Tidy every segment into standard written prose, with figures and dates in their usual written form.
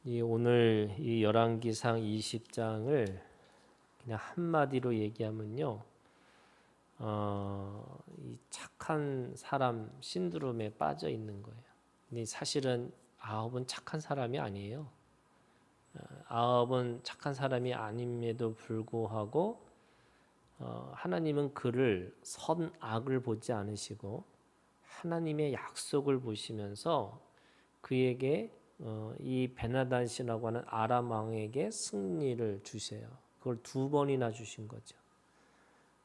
오늘 이 열왕기상 20장을 그냥 한마디로 얘기하면요, 이 착한 사람 신드롬에 빠져 있는 거예요. 근데 사실은 아합은 착한 사람이 아니에요. 아합은 착한 사람이 아님에도 불구하고 하나님은 그를 선악을 보지 않으시고 하나님의 약속을 보시면서 그에게 이 베나단시라고 하는 아람 왕에게 승리를 주세요. 그걸 두 번이나 주신 거죠.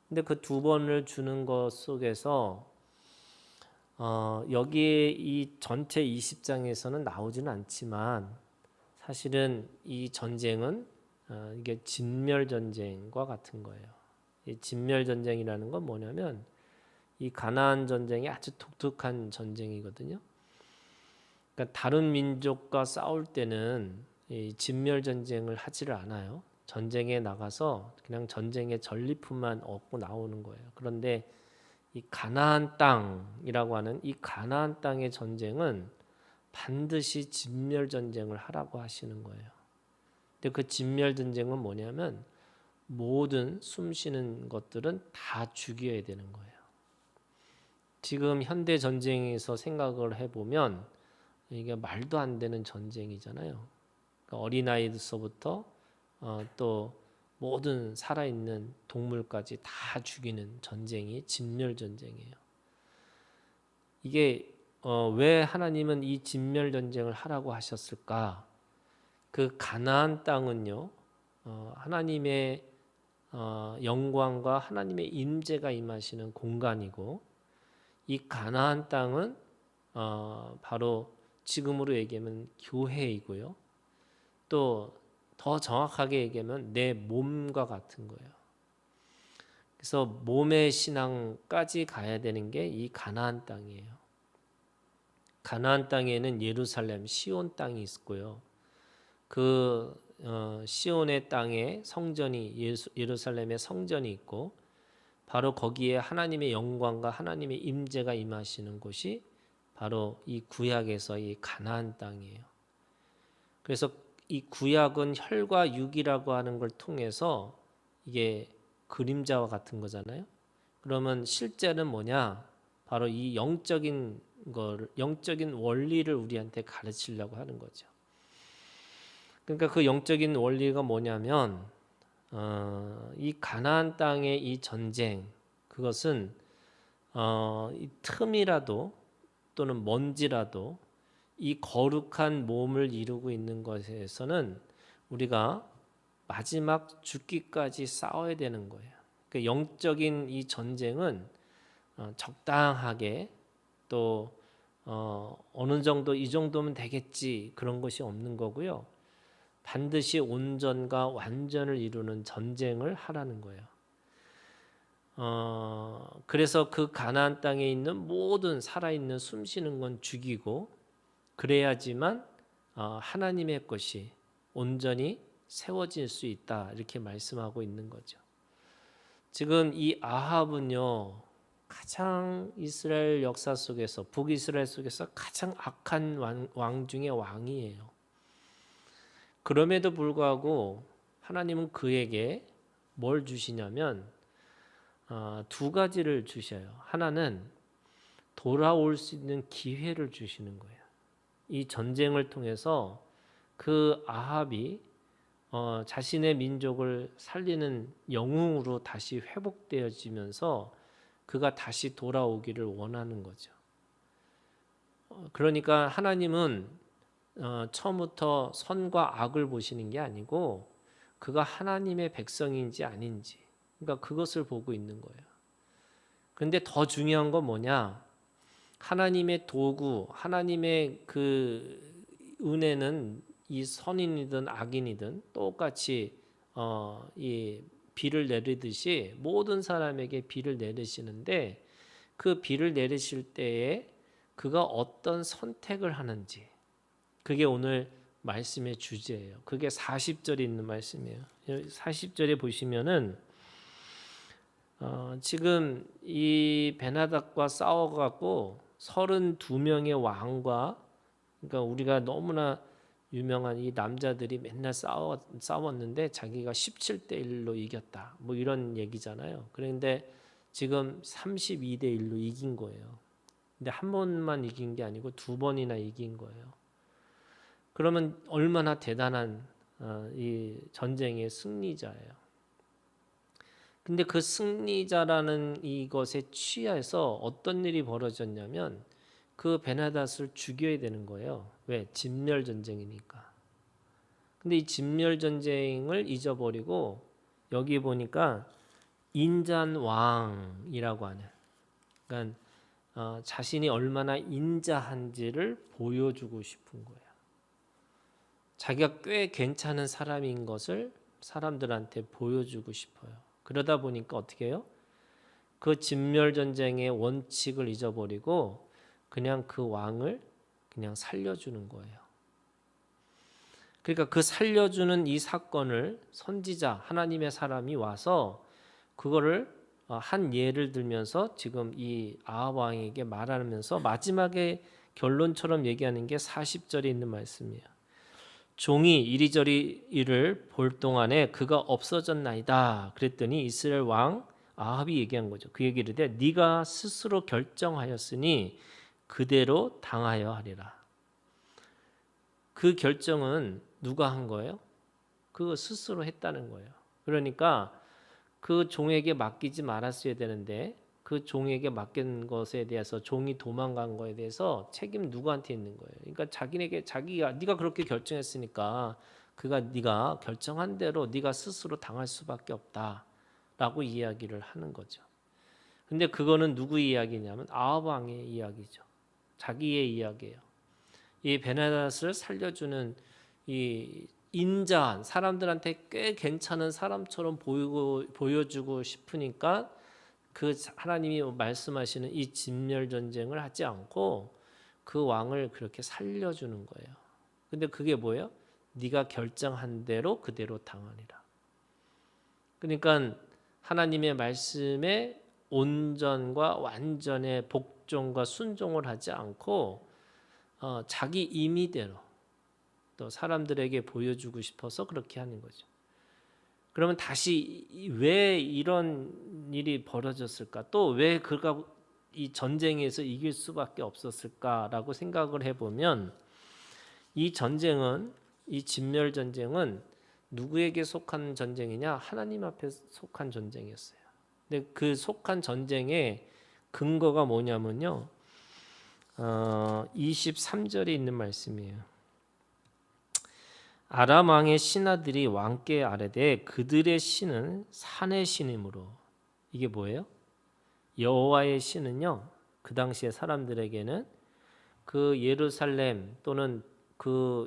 근데 그 두 번을 주는 것 속에서 여기에 이 전체 20장에서는 나오지는 않지만 사실은 이 전쟁은 이게 진멸 전쟁과 같은 거예요. 이 진멸 전쟁이라는 건 뭐냐면 이 가나안 전쟁이 아주 독특한 전쟁이거든요. 그러니까 다른 민족과 싸울 때는 이 진멸 전쟁을 하지를 않아요. 전쟁에 나가서 그냥 전쟁의 전리품만 얻고 나오는 거예요. 그런데 이 가나안 땅이라고 하는 이 가나안 땅의 전쟁은 반드시 진멸 전쟁을 하라고 하시는 거예요. 근데 그 진멸 전쟁은 뭐냐면 모든 숨쉬는 것들은 다 죽여야 되는 거예요. 지금 현대 전쟁에서 생각을 해보면 이게 말도 안 되는 전쟁이잖아요. 그러니까 어린아이서부터 또 모든 살아있는 동물까지 다 죽이는 전쟁이 진멸 전쟁이에요. 이게 왜 하나님은 이 진멸 전쟁을 하라고 하셨을까? 그 가나안 땅은요, 하나님의 영광과 하나님의 임재가 임하시는 공간이고, 이 가나안 땅은 바로 지금으로 얘기하면 교회이고요. 또 더 정확하게 얘기하면 내 몸과 같은 거예요. 그래서 몸의 신앙까지 가야 되는 게 이 가나안 땅이에요. 가나안 땅에는 예루살렘, 시온 땅이 있고요. 그 시온의 땅에 성전이 예루살렘의 성전이 있고 바로 거기에 하나님의 영광과 하나님의 임재가 임하시는 곳이 바로 이 구약에서 이 가나안 땅이에요. 그래서 이 구약은 혈과 육이라고 하는 걸 통해서 이게 그림자와 같은 거잖아요. 그러면 실제는 뭐냐? 바로 이 영적인 원리를 우리한테 가르치려고 하는 거죠. 그러니까 그 영적인 원리가 뭐냐면 이 가나안 땅의 이 전쟁, 그것은 이 틈이라도 또는 먼지라도 이 거룩한 몸을 이루고 있는 것에서는 우리가 마지막 죽기까지 싸워야 되는 거예요. 그러니까 영적인 이 전쟁은 적당하게 또 어느 정도 이 정도면 되겠지 그런 것이 없는 거고요. 반드시 온전과 완전을 이루는 전쟁을 하라는 거예요. 그래서 그 가나안 땅에 있는 모든 살아있는 숨쉬는 건 죽이고 그래야지만 하나님의 것이 온전히 세워질 수 있다 이렇게 말씀하고 있는 거죠. 지금 이 아합은요 가장 이스라엘 역사 속에서 북이스라엘 속에서 가장 악한 왕 중의 왕이에요. 그럼에도 불구하고 하나님은 그에게 뭘 주시냐면 두 가지를 주셔요. 하나는 돌아올 수 있는 기회를 주시는 거예요. 이 전쟁을 통해서 그 아합이 자신의 민족을 살리는 영웅으로 다시 회복되어지면서 그가 다시 돌아오기를 원하는 거죠. 그러니까 하나님은 처음부터 선과 악을 보시는 게 아니고 그가 하나님의 백성인지 아닌지 그러니까 그것을 보고 있는 거예요. 그런데 더 중요한 건 뭐냐? 하나님의 도구, 하나님의 그 은혜는 이 선인이든 악인이든 똑같이 이 비를 내리듯이 모든 사람에게 비를 내리시는데 그 비를 내리실 때에 그가 어떤 선택을 하는지 그게 오늘 말씀의 주제예요. 그게 40절에 있는 말씀이에요. 40절에 보시면은 지금 이 베나닥과 싸워갖고 32명의 왕과 그러니까 우리가 너무나 유명한 이 남자들이 맨날 싸웠는데 자기가 17대 1로 이겼다. 뭐 이런 얘기잖아요. 그런데 지금 32대 1로 이긴 거예요. 근데 한 번만 이긴 게 아니고 두 번이나 이긴 거예요. 그러면 얼마나 대단한 이 전쟁의 승리자예요. 근데 그 승리자라는 이것에 취해서 어떤 일이 벌어졌냐면 그 베나닷을 죽여야 되는 거예요. 왜? 진멸 전쟁이니까. 근데 이 진멸 전쟁을 잊어버리고 여기 보니까 인자왕이라고 하는, 그러니까 자신이 얼마나 인자한지를 보여주고 싶은 거예요. 자기가 꽤 괜찮은 사람인 것을 사람들한테 보여주고 싶어요. 그러다 보니까 어떻게 해요? 그 진멸 전쟁의 원칙을 잊어버리고 그냥 그 왕을 그냥 살려주는 거예요. 그러니까 그 살려주는 이 사건을 선지자 하나님의 사람이 와서 그거를 한 예를 들면서 지금 이 아합 왕에게 말하면서 마지막에 결론처럼 얘기하는 게 40절에 있는 말씀이에요. 종이 이리저리 일을 볼 동안에 그가 없어졌나이다. 그랬더니 이스라엘 왕 아합이 얘기한 거죠. 그 얘기를 해. 네가 스스로 결정하였으니 그대로 당하여 하리라. 그 결정은 누가 한 거예요? 그거 스스로 했다는 거예요. 그러니까 그 종에게 맡기지 말았어야 되는데 그 종에게 맡긴 것에 대해서 종이 도망간 거에 대해서 책임 누구한테 있는 거예요? 그러니까 자기가 네가 그렇게 결정했으니까 네가 결정한 대로 네가 스스로 당할 수밖에 없다라고 이야기를 하는 거죠. 근데 그거는 누구 이야기냐면 아합 왕의 이야기죠. 자기의 이야기예요. 이 베나닷을 살려주는 이 인자한 사람들한테 꽤 괜찮은 사람처럼 보여주고 싶으니까 그 하나님이 말씀하시는 이 진멸 전쟁을 하지 않고 그 왕을 그렇게 살려주는 거예요. 근데 그게 뭐예요? 네가 결정한 대로 그대로 당하리라. 그러니까 하나님의 말씀에 온전과 완전의 복종과 순종을 하지 않고 자기 임의대로 또 사람들에게 보여주고 싶어서 그렇게 하는 거죠. 그러면 다시 왜 이런 일이 벌어졌을까? 또 왜 그가 이 전쟁에서 이길 수밖에 없었을까라고 생각을 해보면 이 전쟁은, 이 진멸 전쟁은 누구에게 속한 전쟁이냐? 하나님 앞에 속한 전쟁이었어요. 근데 그 속한 전쟁의 근거가 뭐냐면요, 23절에 있는 말씀이에요. 아람 왕의 신하들이 왕께 아뢰되 그들의 신은 산의 신이므로. 이게 뭐예요? 여호와의 신은요, 그 당시에 사람들에게는 그 예루살렘 또는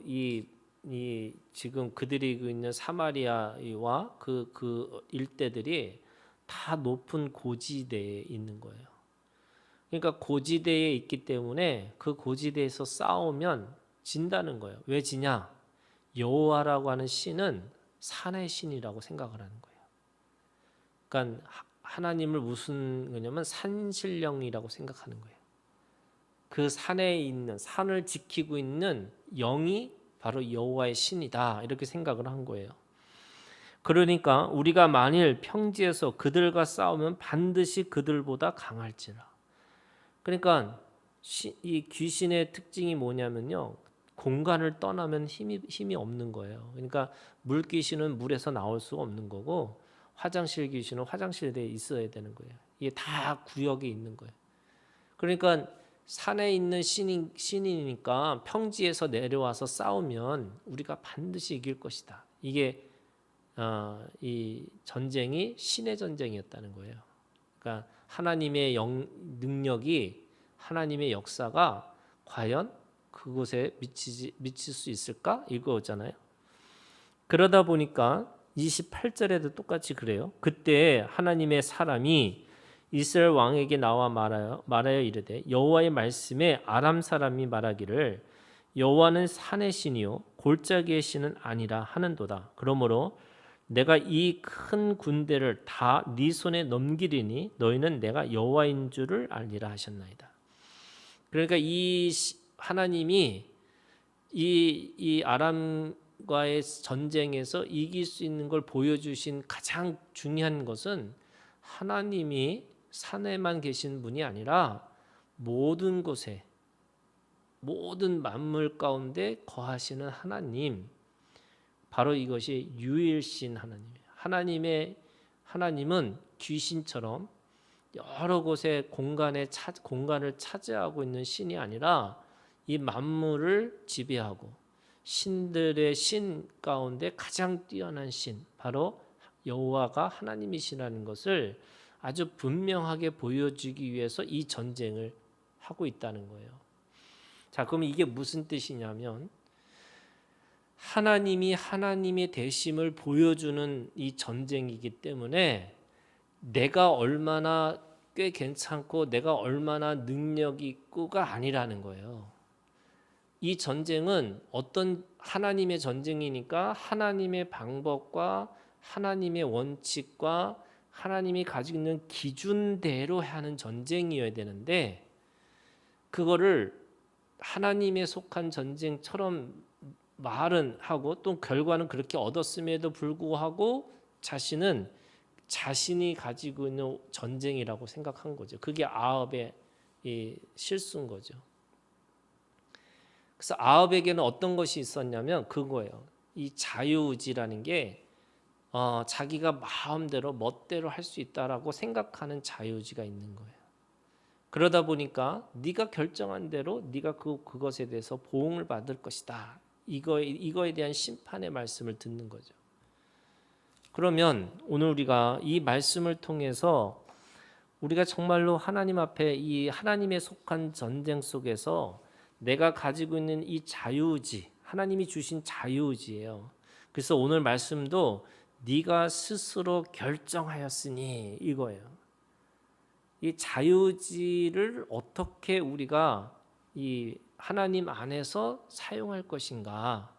이 지금 그들이 있는 사마리아와 그 일대들이 다 높은 고지대에 있는 거예요. 그러니까 고지대에 있기 때문에 그 고지대에서 싸우면 진다는 거예요. 왜 지냐? 여호와라고 하는 신은 산의 신이라고 생각을 하는 거예요. 그러니까 하나님을 무슨 거냐면 산신령이라고 생각하는 거예요. 그 산에 있는, 산을 지키고 있는 영이 바로 여호와의 신이다, 이렇게 생각을 한 거예요. 그러니까 우리가 만일 평지에서 그들과 싸우면 반드시 그들보다 강할지라. 그러니까 이 귀신의 특징이 뭐냐면요, 공간을 떠나면 힘이 없는 거예요. 그러니까 물 귀신은 물에서 나올 수가 없는 거고, 화장실 귀신은 화장실에 있어야 되는 거예요. 이게 다 구역에 있는 거예요. 그러니까 산에 있는 신이니까 평지에서 내려와서 싸우면 우리가 반드시 이길 것이다. 이게 이 전쟁이 신의 전쟁이었다는 거예요. 그러니까 하나님의 능력이, 하나님의 역사가 과연 그곳에 미칠 수 있을까? 이거잖아요. 그러다 보니까 28절에도 똑같이 그래요. 그때 하나님의 사람이 이스라엘 왕에게 나와 말하여 이르되 여호와의 말씀에 아람 사람이 말하기를 여호와는 산의 신이요 골짜기의 신은 아니라 하는도다. 그러므로 내가 이 큰 군대를 다 네 손에 넘기리니 너희는 내가 여호와인 줄을 알리라 하셨나이다. 그러니까 이 하나님이 이 아람과의 전쟁에서 이길 수 있는 걸 보여주신 가장 중요한 것은 하나님이 산에만 계신 분이 아니라 모든 곳에, 모든 만물 가운데 거하시는 하나님, 바로 이것이 유일신 하나님이에요. 하나님은 귀신처럼 여러 곳에 공간을 차지하고 있는 신이 아니라 이 만물을 지배하고 신들의 신 가운데 가장 뛰어난 신, 바로 여호와가 하나님이시라는 것을 아주 분명하게 보여주기 위해서 이 전쟁을 하고 있다는 거예요. 자, 그럼 이게 무슨 뜻이냐면 하나님이 하나님의 되심을 보여주는 이 전쟁이기 때문에 내가 얼마나 꽤 괜찮고 내가 얼마나 능력이 있고가 아니라는 거예요. 이 전쟁은 어떤 하나님의 전쟁이니까 하나님의 방법과 하나님의 원칙과 하나님이 가지고 있는 기준대로 하는 전쟁이어야 되는데 그거를 하나님에 속한 전쟁처럼 말은 하고 또 결과는 그렇게 얻었음에도 불구하고 자신이 가지고 있는 전쟁이라고 생각한 거죠. 그게 아합의 이 실수인 거죠. 그래서 아합에게는 어떤 것이 있었냐면 그거예요. 이 자유의지라는 게 자기가 마음대로 멋대로 할 수 있다라고 생각하는 자유의지가 있는 거예요. 그러다 보니까 네가 결정한 대로 네가 그것에 대해서 보응을 받을 것이다. 이거에 대한 심판의 말씀을 듣는 거죠. 그러면 오늘 우리가 이 말씀을 통해서 우리가 정말로 하나님 앞에 이 하나님에 속한 전쟁 속에서 내가 가지고 있는 이 자유의지, 하나님이 주신 자유의지예요. 그래서 오늘 말씀도 네가 스스로 결정하였으니 이거예요. 이 자유의지를 어떻게 우리가 이 하나님 안에서 사용할 것인가?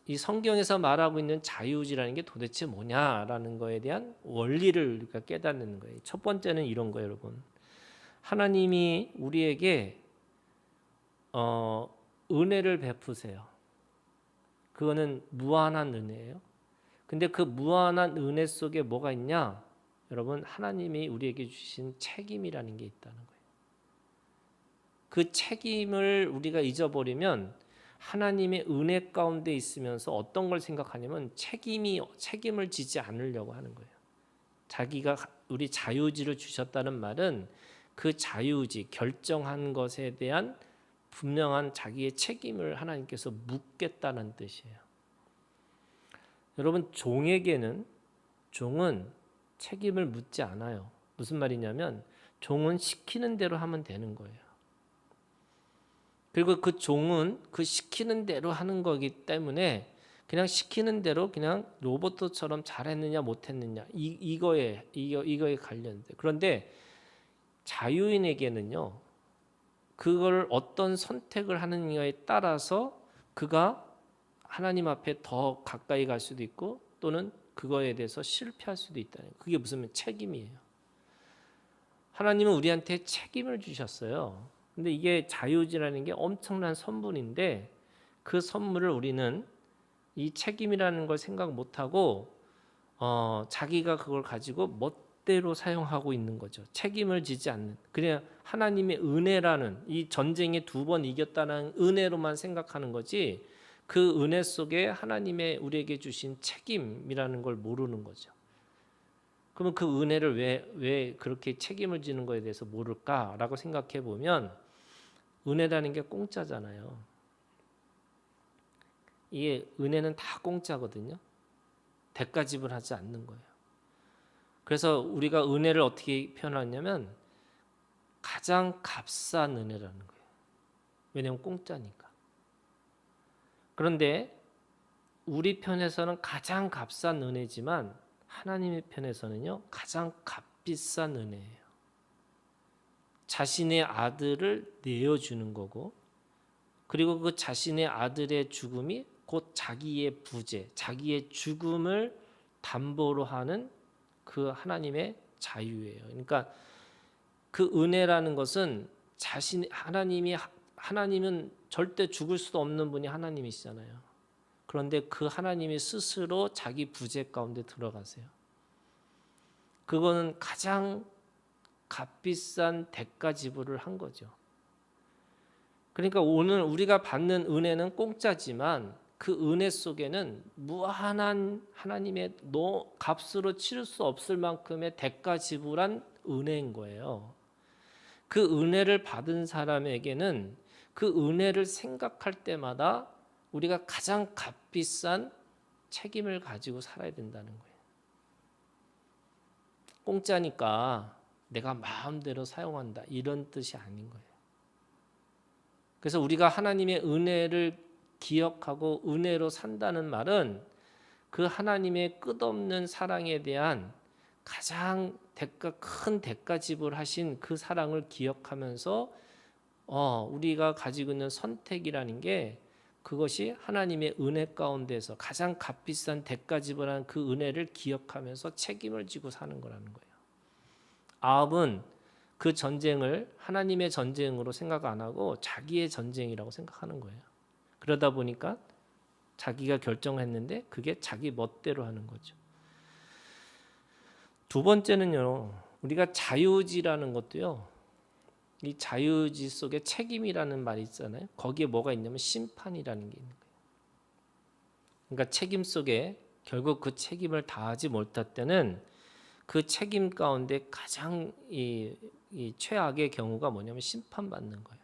이 성경에서 말하고 있는 자유의지라는 게 도대체 뭐냐라는 거에 대한 원리를 우리가 깨닫는 거예요. 첫 번째는 이런 거예요, 여러분. 하나님이 우리에게 은혜를 베푸세요. 그거는 무한한 은혜예요. 근데 그 무한한 은혜 속에 뭐가 있냐? 여러분, 하나님이 우리에게 주신 책임이라는 게 있다는 거예요. 그 책임을 우리가 잊어버리면 하나님의 은혜 가운데 있으면서 어떤 걸 생각하냐면 책임을 지지 않으려고 하는 거예요. 자기가 우리 자유의지를 주셨다는 말은 그 자유의지, 결정한 것에 대한 분명한 자기의 책임을 하나님께서 묻겠다는 뜻이에요. 여러분, 종은 책임을 묻지 않아요. 무슨 말이냐면 종은 시키는 대로 하면 되는 거예요. 그리고 그 종은 그 시키는 대로 하는 거기 때문에 그냥 시키는 대로 그냥 로봇처럼 잘했느냐 못했느냐 이거에 관련돼. 그런데 자유인에게는요, 그걸 어떤 선택을 하느냐에 따라서 그가 하나님 앞에 더 가까이 갈 수도 있고 또는 그거에 대해서 실패할 수도 있다는 거예요. 그게 무슨 책임이에요. 하나님은 우리한테 책임을 주셨어요. 근데 이게 자유의지라는 게 엄청난 선물인데 그 선물을 우리는 이 책임이라는 걸 생각 못하고 자기가 그걸 가지고 멋대로 사용하고 있는 거죠. 책임을 지지 않는. 그냥 하나님의 은혜라는 이 전쟁에 2번 이겼다는 은혜로만 생각하는 거지 그 은혜 속에 하나님의 우리에게 주신 책임이라는 걸 모르는 거죠. 그러면 그 은혜를 왜 그렇게 책임을 지는 거에 대해서 모를까라고 생각해 보면 은혜라는 게 공짜잖아요. 이게 은혜는 다 공짜거든요. 대가 지불하지 않는 거예요. 그래서 우리가 은혜를 어떻게 표현하냐면 가장 값싼 은혜라는 거예요. 왜냐하면 공짜니까. 그런데 우리 편에서는 가장 값싼 은혜지만 하나님의 편에서는요 가장 값비싼 은혜예요. 자신의 아들을 내어주는 거고 그리고 그 자신의 아들의 죽음이 곧 자기의 부재, 자기의 죽음을 담보로 하는 그 하나님의 자유예요. 그러니까 그 은혜라는 것은 하나님은 절대 죽을 수도 없는 분이 하나님이시잖아요. 그런데 그 하나님이 스스로 자기 부재 가운데 들어가세요. 그거는 가장 값비싼 대가 지불을 한 거죠. 그러니까 오늘 우리가 받는 은혜는 공짜지만 그 은혜 속에는 무한한 하나님의 값으로 치를 수 없을 만큼의 대가 지불한 은혜인 거예요. 그 은혜를 받은 사람에게는 그 은혜를 생각할 때마다 우리가 가장 값비싼 책임을 가지고 살아야 된다는 거예요. 공짜니까 내가 마음대로 사용한다 이런 뜻이 아닌 거예요. 그래서 우리가 하나님의 은혜를 기억하고 은혜로 산다는 말은 그 하나님의 끝없는 사랑에 대한 가장 큰 대가 지불하신 그 사랑을 기억하면서 우리가 가지고 있는 선택이라는 게 그것이 하나님의 은혜 가운데서 가장 값비싼 대가 지불한 그 은혜를 기억하면서 책임을 지고 사는 거라는 거예요. 아합은 그 전쟁을 하나님의 전쟁으로 생각 안 하고 자기의 전쟁이라고 생각하는 거예요. 그러다 보니까 자기가 결정했는데 그게 자기 멋대로 하는 거죠. 두 번째는요. 우리가 자유의지라는 것도요. 이 자유의지 속에 책임이라는 말이 있잖아요. 거기에 뭐가 있냐면 심판이라는 게 있는 거예요. 그러니까 책임 속에 결국 그 책임을 다하지 못할 때는 그 책임 가운데 가장 이 최악의 경우가 뭐냐면 심판받는 거예요.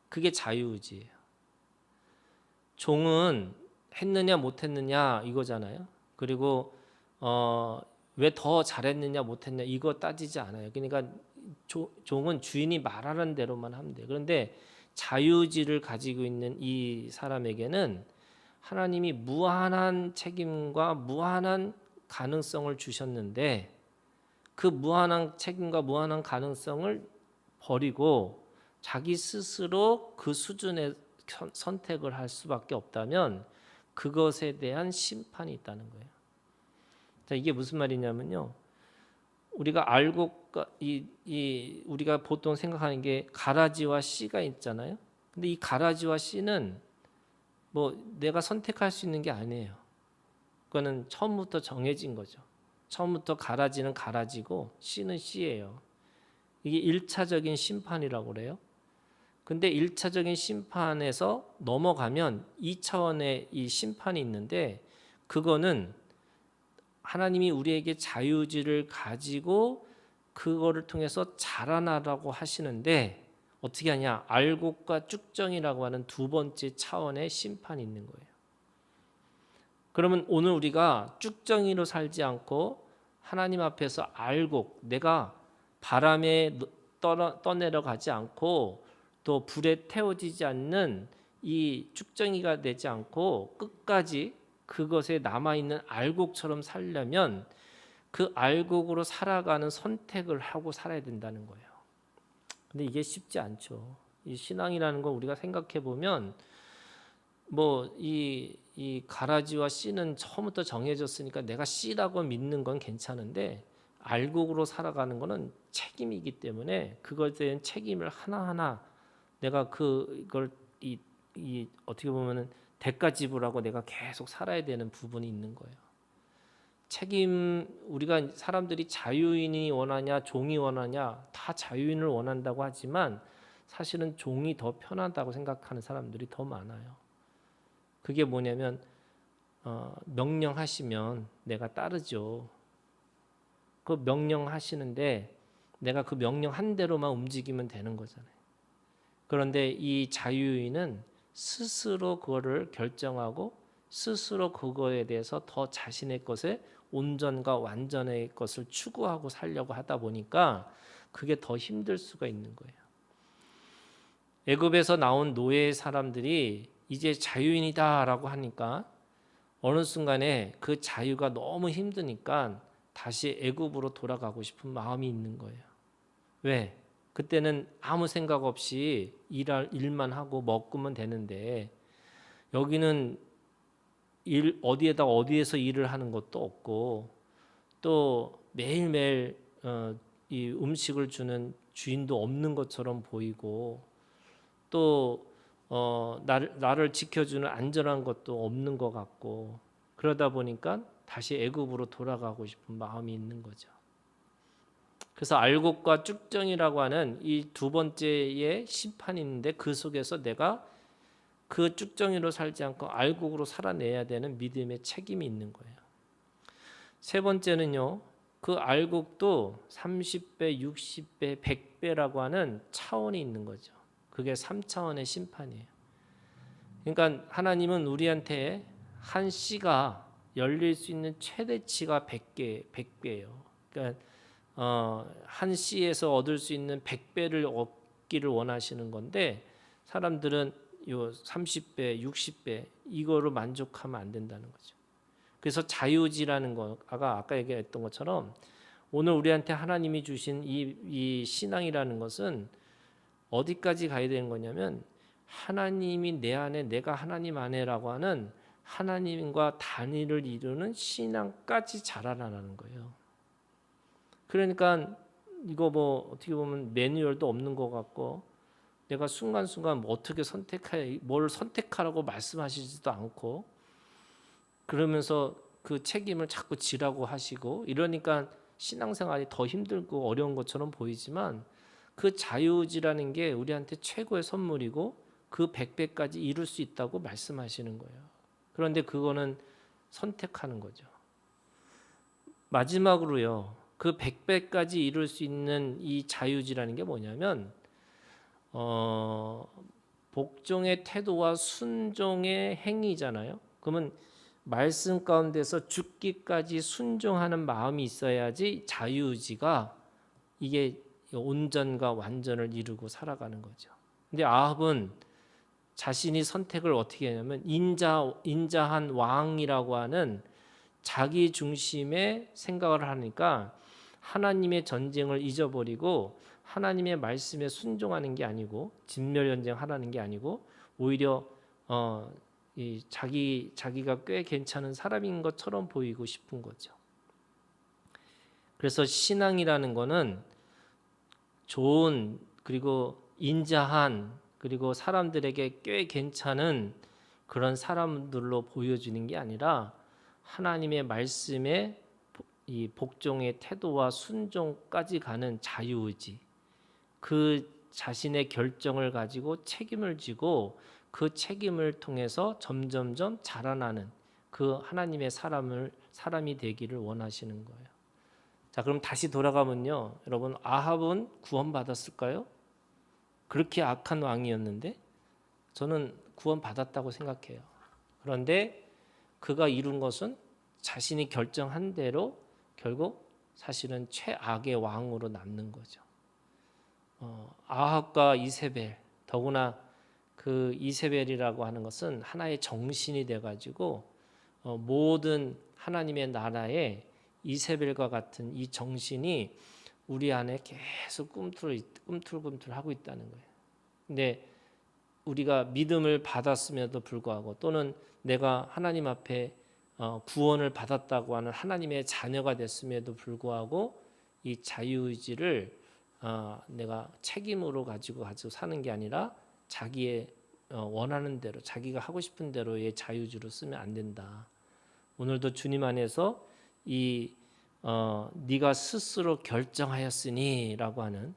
그게 자유의지예요. 종은 했느냐 못했느냐 이거잖아요. 그리고 왜 더 잘했느냐 못했느냐 이거 따지지 않아요. 그러니까 종은 주인이 말하는 대로만 하면 돼요. 그런데 자유의지를 가지고 있는 이 사람에게는 하나님이 무한한 책임과 무한한 가능성을 주셨는데 그 무한한 책임과 무한한 가능성을 버리고 자기 스스로 그 수준의 선택을 할 수밖에 없다면 그것에 대한 심판이 있다는 거예요. 자, 이게 무슨 말이냐면요. 우리가 알고 우리가 보통 생각하는 게 가라지와 씨가 있잖아요. 근데 이 가라지와 씨는 뭐 내가 선택할 수 있는 게 아니에요. 그거는 처음부터 정해진 거죠. 처음부터 가라지는 가라지고 씨는 씨예요. 이게 1차적인 심판이라고 그래요. 근데 1차적인 심판에서 넘어가면 2차원의 이 심판이 있는데 그거는 하나님이 우리에게 자유의지를 가지고 그거를 통해서 자라나라고 하시는데 어떻게 하냐? 알곡과 쭉정이라고 하는 두 번째 차원의 심판이 있는 거예요. 그러면 오늘 우리가 쭉정이로 살지 않고 하나님 앞에서 알곡, 내가 바람에 떠내려가지 않고 또 불에 태워지지 않는 이 쭉정이가 되지 않고 끝까지 그것에 남아있는 알곡처럼 살려면 그 알곡으로 살아가는 선택을 하고 살아야 된다는 거예요. 근데 이게 쉽지 않죠. 이 신앙이라는 걸 우리가 생각해 보면 뭐 이 가라지와 씨는 처음부터 정해졌으니까 내가 씨라고 믿는 건 괜찮은데 알곡으로 살아가는 거는 책임이기 때문에 그것에 대한 책임을 하나하나 내가 그걸 어떻게 보면은 대가 지불하고 내가 계속 살아야 되는 부분이 있는 거예요. 책임 우리가 사람들이 자유인이 원하냐 종이 원하냐 다 자유인을 원한다고 하지만 사실은 종이 더 편하다고 생각하는 사람들이 더 많아요. 그게 뭐냐면 명령하시면 내가 따르죠. 그 명령하시는데 내가 그 명령한 대로만 움직이면 되는 거잖아요. 그런데 이 자유인은 스스로 그거를 결정하고 스스로 그거에 대해서 더 자신의 것에 온전과 완전의 것을 추구하고 살려고 하다 보니까 그게 더 힘들 수가 있는 거예요. 애굽에서 나온 노예 사람들이 이제 자유인이다라고 하니까 어느 순간에 그 자유가 너무 힘드니까 다시 애굽으로 돌아가고 싶은 마음이 있는 거예요. 왜? 그때는 아무 생각 없이 일만 하고 먹으면 되는데 여기는 어디에서 일을 하는 것도 없고 또 매일매일 이 음식을 주는 주인도 없는 것처럼 보이고 또 나를 지켜주는 안전한 것도 없는 것 같고 그러다 보니까 다시 애굽으로 돌아가고 싶은 마음이 있는 거죠. 그래서 알곡과 쭉정이라고 하는 이 두 번째의 심판이 있는데 그 속에서 내가 그 쭉정이로 살지 않고 알곡으로 살아내야 되는 믿음의 책임이 있는 거예요. 세 번째는요. 그 알곡도 30배, 60배, 100배라고 하는 차원이 있는 거죠. 그게 3차원의 심판이에요. 그러니까 하나님은 우리한테 한 씨가 열릴 수 있는 최대치가 100배예요. 그러니까 한 씨에서 얻을 수 있는 100배를 얻기를 원하시는 건데 사람들은 요 30배, 60배 이거로 만족하면 안 된다는 거죠. 그래서 자유지라는 거 아까 얘기했던 것처럼 오늘 우리한테 하나님이 주신 이 신앙이라는 것은 어디까지 가야 되는 거냐면 하나님이 내 안에 내가 하나님 안에라고 하는 하나님과 단일을 이루는 신앙까지 자라나는 거예요. 그러니까 이거 뭐 어떻게 보면 매뉴얼도 없는 것 같고 내가 순간순간 뭐 어떻게 뭘 선택하라고 말씀하시지도 않고 그러면서 그 책임을 자꾸 지라고 하시고 이러니까 신앙생활이 더 힘들고 어려운 것처럼 보이지만 그 자유의지라는 게 우리한테 최고의 선물이고 그 100배까지 이룰 수 있다고 말씀하시는 거예요. 그런데 그거는 선택하는 거죠. 마지막으로요. 그 100배까지 이룰 수 있는 이 자유의지라는 게 뭐냐면 복종의 태도와 순종의 행위잖아요. 그러면 말씀 가운데서 죽기까지 순종하는 마음이 있어야지 자유의지가 이게 온전과 완전을 이루고 살아가는 거죠. 근데 아합은 자신이 선택을 어떻게 했냐면 인자한 왕이라고 하는 자기 중심의 생각을 하니까 하나님의 전쟁을 잊어버리고 하나님의 말씀에 순종하는 게 아니고 진멸전쟁 하라는 게 아니고 오히려 자기가 꽤 괜찮은 사람인 것처럼 보이고 싶은 거죠. 그래서 신앙이라는 거는 좋은 그리고 인자한 그리고 사람들에게 꽤 괜찮은 그런 사람들로 보여주는 게 아니라 하나님의 말씀에 이 복종의 태도와 순종까지 가는 자유의지 그 자신의 결정을 가지고 책임을 지고 그 책임을 통해서 점점점 자라나는 그 하나님의 사람이 되기를 원하시는 거예요. 자, 그럼 다시 돌아가면요. 여러분 아합은 구원받았을까요? 그렇게 악한 왕이었는데 저는 구원받았다고 생각해요. 그런데 그가 이룬 것은 자신이 결정한 대로 결국 사실은 최악의 왕으로 남는 거죠. 아합과 이세벨 더구나 그 이세벨이라고 하는 것은 하나의 정신이 돼가지고 모든 하나님의 나라에 이세벨과 같은 이 정신이 우리 안에 계속 꿈틀꿈틀하고 있다는 거예요. 근데 우리가 믿음을 받았음에도 불구하고 또는 내가 하나님 앞에 구원을 받았다고 하는 하나님의 자녀가 됐음에도 불구하고 이 자유의지를 내가 책임으로 가지고 사는 게 아니라 자기의 원하는 대로 자기가 하고 싶은 대로의 자유의지로 쓰면 안 된다. 오늘도 주님 안에서 네가 스스로 결정하였으니라고 하는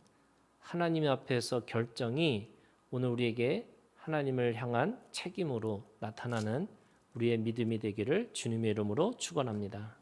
하나님 앞에서 결정이 오늘 우리에게 하나님을 향한 책임으로 나타나는 우리의 믿음이 되기를 주님의 이름으로 축원합니다.